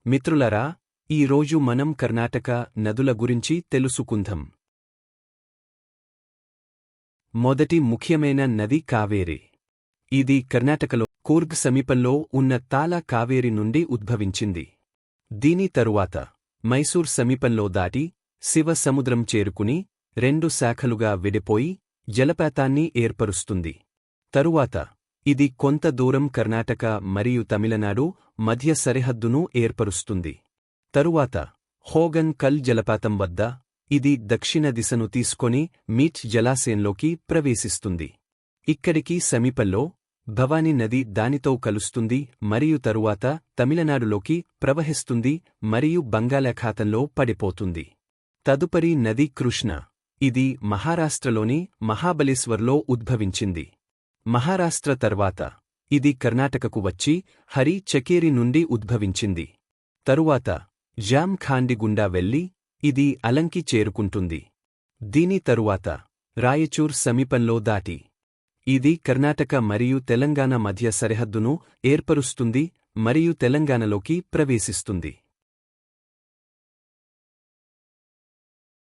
మిత్రులారా, ఈ రోజు మనం కర్ణాటక నదుల గురించి తెలుసుకుందాం. మొదటి ముఖ్యమైన నది కావేరి. ఇది కర్ణాటకలో కూర్గ్ సమీపంలో ఉన్న తాలా కావేరి నుండి ఉద్భవించింది. దీని తరువాత మైసూర్ సమీపంలో దాటి శివ సముద్రం చేరుకుని 2 శాఖలుగా విడిపోయి జలపాతాన్ని ఏర్పరుస్తుంది. తరువాత ఇది కొంత దూరం కర్ణాటక మరియు తమిళనాడు మధ్య సరిహద్దును ఏర్పరుస్తుంది. తరువాత హోగన్ కల్ జలపాతం వద్ద ఇది దక్షిణ దిశను తీసుకొని మీట్ జలాశయంలోకి ప్రవేశిస్తుంది. ఇక్కడికి సమీపంలో భవాని నది దానితో కలుస్తుంది మరియు తరువాత తమిళనాడులోకి ప్రవహిస్తుంది మరియు బంగాళాఖాతంలో పడిపోతుంది. తదుపరి నది కృష్ణ. ఇది మహారాష్ట్రలోని మహాబలేశ్వర్లో ఉద్భవించింది. మహారాష్ట్ర తర్వాత ఇది కర్ణాటకకు వచ్చి హరి చకేరి నుండి ఉద్భవించింది. తరువాత జామ్ ఖాండి గుండా వెళ్లి ఇది అలంకి చేరుకుంటుంది. దీని తరువాత రాయచూర్ సమీపంలో దాటి ఇది కర్ణాటక మరియు తెలంగాణ మధ్య సరిహద్దును ఏర్పరుస్తుంది మరియు తెలంగాణలోకి ప్రవేశిస్తుంది.